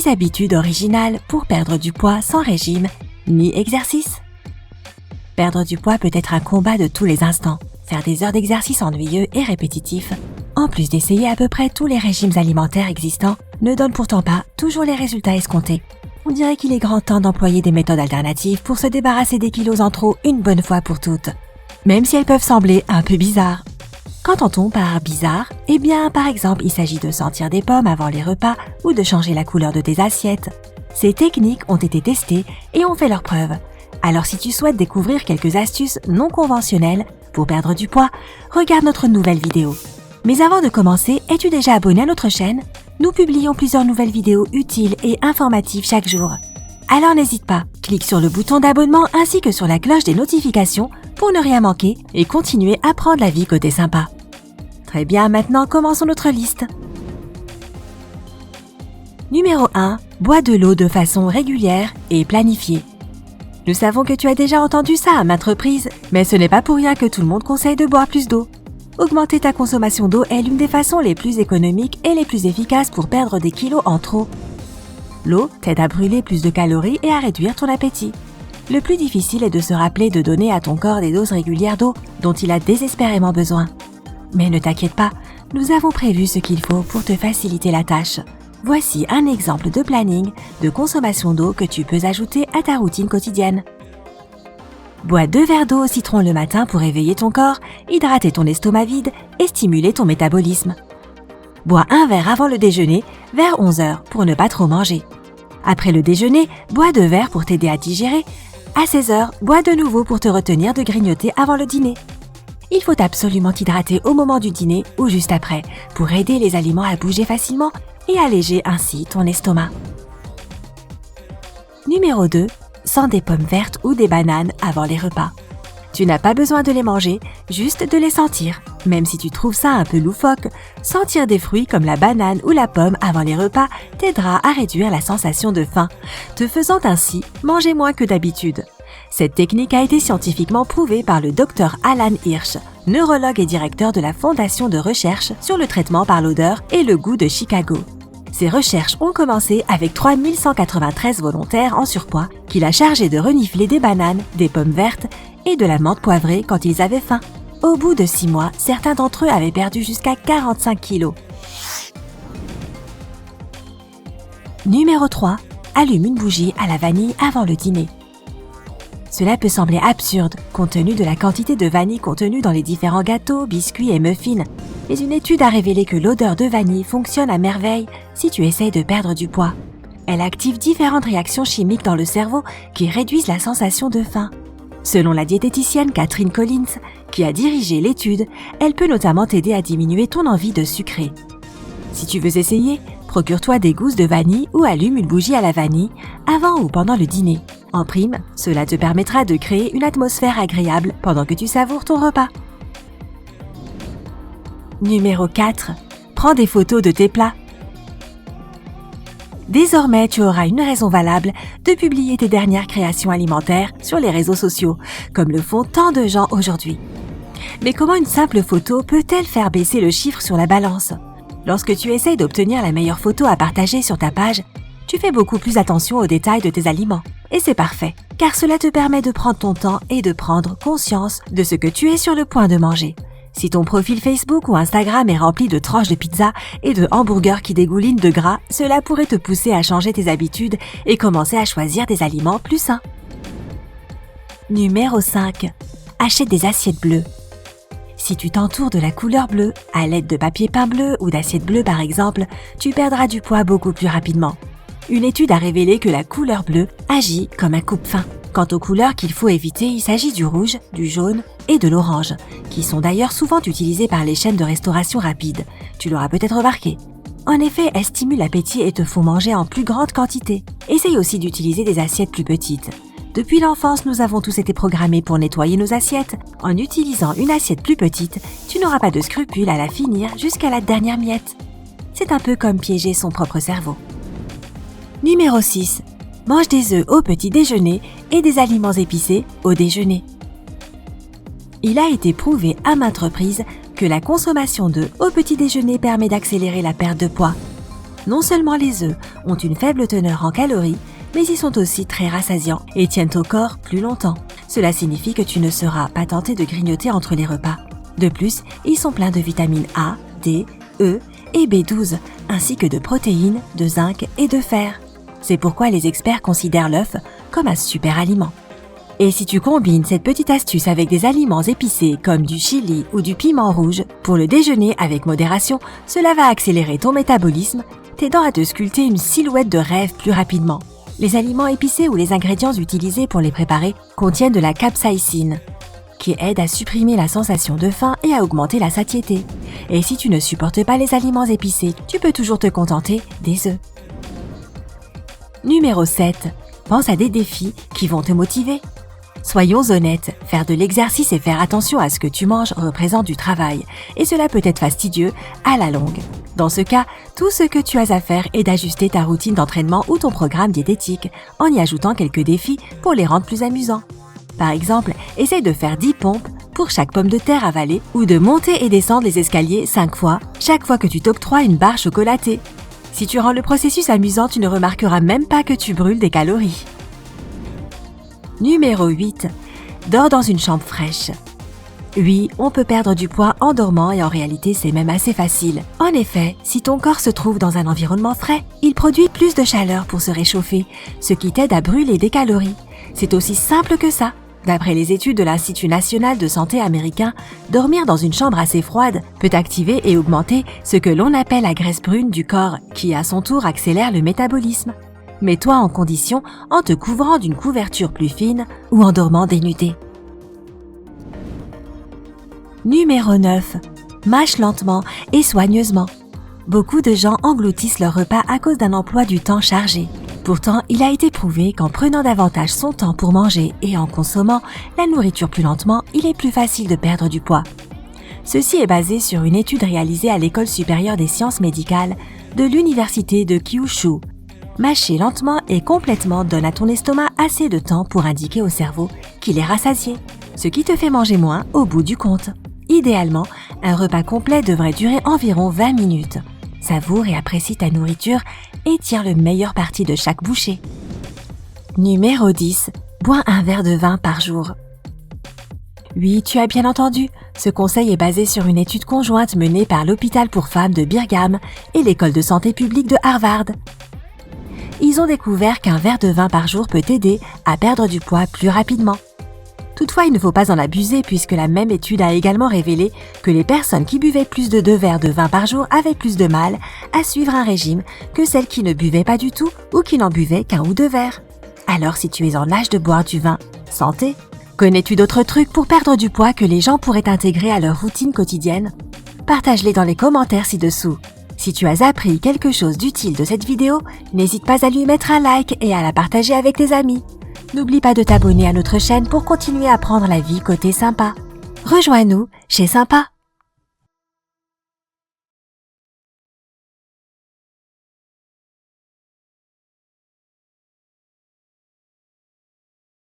10 habitudes originales pour perdre du poids sans régime ni exercice. Perdre du poids peut être un combat de tous les instants. Faire des heures d'exercice ennuyeux et répétitifs, en plus d'essayer à peu près tous les régimes alimentaires existants, ne donne pourtant pas toujours les résultats escomptés. On dirait qu'il est grand temps d'employer des méthodes alternatives pour se débarrasser des kilos en trop une bonne fois pour toutes. Même si elles peuvent sembler un peu bizarres. Qu'entend-on par bizarre? Eh bien, par exemple, il s'agit de sentir des pommes avant les repas ou de changer la couleur de tes assiettes. Ces techniques ont été testées et ont fait leurs preuves. Alors si tu souhaites découvrir quelques astuces non conventionnelles pour perdre du poids, regarde notre nouvelle vidéo. Mais avant de commencer, es-tu déjà abonné à notre chaîne? Nous publions plusieurs nouvelles vidéos utiles et informatives chaque jour. Alors n'hésite pas, clique sur le bouton d'abonnement ainsi que sur la cloche des notifications pour ne rien manquer et continuer à prendre la vie côté sympa. Très bien, maintenant commençons notre liste. Numéro 1. Bois de l'eau de façon régulière et planifiée. Nous savons que tu as déjà entendu ça à maintes reprises, mais ce n'est pas pour rien que tout le monde conseille de boire plus d'eau. Augmenter ta consommation d'eau est l'une des façons les plus économiques et les plus efficaces pour perdre des kilos en trop. L'eau t'aide à brûler plus de calories et à réduire ton appétit. Le plus difficile est de se rappeler de donner à ton corps des doses régulières d'eau dont il a désespérément besoin. Mais ne t'inquiète pas, nous avons prévu ce qu'il faut pour te faciliter la tâche. Voici un exemple de planning de consommation d'eau que tu peux ajouter à ta routine quotidienne. Bois 2 verres d'eau au citron le matin pour éveiller ton corps, hydrater ton estomac vide et stimuler ton métabolisme. Bois 1 verre avant le déjeuner, vers 11 h pour ne pas trop manger. Après le déjeuner, bois 2 verres pour t'aider à digérer. À 16 h, bois de nouveau pour te retenir de grignoter avant le dîner. Il faut absolument t'hydrater au moment du dîner ou juste après pour aider les aliments à bouger facilement et alléger ainsi ton estomac. Numéro 2. Sens des pommes vertes ou des bananes avant les repas. Tu n'as pas besoin de les manger, juste de les sentir. Même si tu trouves ça un peu loufoque, sentir des fruits comme la banane ou la pomme avant les repas t'aidera à réduire la sensation de faim, te faisant ainsi manger moins que d'habitude. Cette technique a été scientifiquement prouvée par le Dr Alan Hirsch, neurologue et directeur de la Fondation de recherche sur le traitement par l'odeur et le goût de Chicago. Ces recherches ont commencé avec 3193 volontaires en surpoids qu'il a chargés de renifler des bananes, des pommes vertes et de la menthe poivrée quand ils avaient faim. Au bout de 6 mois, certains d'entre eux avaient perdu jusqu'à 45 kilos. Numéro 3. Allume une bougie à la vanille avant le dîner. Cela peut sembler absurde, compte tenu de la quantité de vanille contenue dans les différents gâteaux, biscuits et muffins. Mais une étude a révélé que l'odeur de vanille fonctionne à merveille si tu essayes de perdre du poids. Elle active différentes réactions chimiques dans le cerveau qui réduisent la sensation de faim. Selon la diététicienne Catherine Collins, qui a dirigé l'étude, elle peut notamment t'aider à diminuer ton envie de sucrer. Si tu veux essayer, procure-toi des gousses de vanille ou allume une bougie à la vanille avant ou pendant le dîner. En prime, cela te permettra de créer une atmosphère agréable pendant que tu savoures ton repas. Numéro 4. Prends des photos de tes plats. Désormais, tu auras une raison valable de publier tes dernières créations alimentaires sur les réseaux sociaux, comme le font tant de gens aujourd'hui. Mais comment une simple photo peut-elle faire baisser le chiffre sur la balance? Lorsque tu essayes d'obtenir la meilleure photo à partager sur ta page, tu fais beaucoup plus attention aux détails de tes aliments. Et c'est parfait, car cela te permet de prendre ton temps et de prendre conscience de ce que tu es sur le point de manger. Si ton profil Facebook ou Instagram est rempli de tranches de pizza et de hamburgers qui dégoulinent de gras, cela pourrait te pousser à changer tes habitudes et commencer à choisir des aliments plus sains. Numéro 5. Achète des assiettes bleues. Si tu t'entoures de la couleur bleue, à l'aide de papier peint bleu ou d'assiettes bleues par exemple, tu perdras du poids beaucoup plus rapidement. Une étude a révélé que la couleur bleue agit comme un coupe-faim. Quant aux couleurs qu'il faut éviter, il s'agit du rouge, du jaune et de l'orange, qui sont d'ailleurs souvent utilisés par les chaînes de restauration rapide. Tu l'auras peut-être remarqué. En effet, elles stimulent l'appétit et te font manger en plus grande quantité. Essaye aussi d'utiliser des assiettes plus petites. Depuis l'enfance, nous avons tous été programmés pour nettoyer nos assiettes. En utilisant une assiette plus petite, tu n'auras pas de scrupule à la finir jusqu'à la dernière miette. C'est un peu comme piéger son propre cerveau. Numéro 6. Mange des œufs au petit déjeuner et des aliments épicés au déjeuner. Il a été prouvé à maintes reprises que la consommation d'œufs au petit déjeuner permet d'accélérer la perte de poids. Non seulement les œufs ont une faible teneur en calories, mais ils sont aussi très rassasiants et tiennent au corps plus longtemps. Cela signifie que tu ne seras pas tenté de grignoter entre les repas. De plus, ils sont pleins de vitamines A, D, E et B12, ainsi que de protéines, de zinc et de fer. C'est pourquoi les experts considèrent l'œuf comme un super aliment. Et si tu combines cette petite astuce avec des aliments épicés comme du chili ou du piment rouge pour le déjeuner avec modération, cela va accélérer ton métabolisme, t'aidant à te sculpter une silhouette de rêve plus rapidement. Les aliments épicés ou les ingrédients utilisés pour les préparer contiennent de la capsaïcine, qui aide à supprimer la sensation de faim et à augmenter la satiété. Et si tu ne supportes pas les aliments épicés, tu peux toujours te contenter des œufs. Numéro 7. Pense à des défis qui vont te motiver. Soyons honnêtes, faire de l'exercice et faire attention à ce que tu manges représente du travail, et cela peut être fastidieux à la longue. Dans ce cas, tout ce que tu as à faire est d'ajuster ta routine d'entraînement ou ton programme diététique, en y ajoutant quelques défis pour les rendre plus amusants. Par exemple, essaye de faire 10 pompes pour chaque pomme de terre avalée ou de monter et descendre les escaliers 5 fois, chaque fois que tu t'octroies une barre chocolatée. Si tu rends le processus amusant, tu ne remarqueras même pas que tu brûles des calories. Numéro 8. Dors dans une chambre fraîche. Oui, on peut perdre du poids en dormant et en réalité c'est même assez facile. En effet, si ton corps se trouve dans un environnement frais, il produit plus de chaleur pour se réchauffer, ce qui t'aide à brûler des calories. C'est aussi simple que ça. D'après les études de l'Institut national de santé américain, dormir dans une chambre assez froide peut activer et augmenter ce que l'on appelle la graisse brune du corps, qui à son tour accélère le métabolisme. Mets-toi en condition en te couvrant d'une couverture plus fine ou en dormant dénudé. Numéro 9. Mâche lentement et soigneusement. Beaucoup de gens engloutissent leur repas à cause d'un emploi du temps chargé. Pourtant, il a été prouvé qu'en prenant davantage son temps pour manger et en consommant la nourriture plus lentement, il est plus facile de perdre du poids. Ceci est basé sur une étude réalisée à l'École supérieure des sciences médicales de l'université de Kyushu. Mâcher lentement et complètement donne à ton estomac assez de temps pour indiquer au cerveau qu'il est rassasié, ce qui te fait manger moins au bout du compte. Idéalement, un repas complet devrait durer environ 20 minutes. Savoure et apprécie ta nourriture et tire le meilleur parti de chaque bouchée. Numéro 10. Bois un verre de vin par jour. Oui, tu as bien entendu, ce conseil est basé sur une étude conjointe menée par l'hôpital pour femmes de Brigham et l'école de santé publique de Harvard. Ils ont découvert qu'un verre de vin par jour peut t'aider à perdre du poids plus rapidement. Toutefois, il ne faut pas en abuser puisque la même étude a également révélé que les personnes qui buvaient plus de 2 verres de vin par jour avaient plus de mal à suivre un régime que celles qui ne buvaient pas du tout ou qui n'en buvaient qu'1 ou 2 verres. Alors si tu es en âge de boire du vin, santé! Connais-tu d'autres trucs pour perdre du poids que les gens pourraient intégrer à leur routine quotidienne? Partage-les dans les commentaires ci-dessous. Si tu as appris quelque chose d'utile de cette vidéo, n'hésite pas à lui mettre un like et à la partager avec tes amis. N'oublie pas de t'abonner à notre chaîne pour continuer à prendre la vie côté sympa. Rejoins-nous chez Sympa.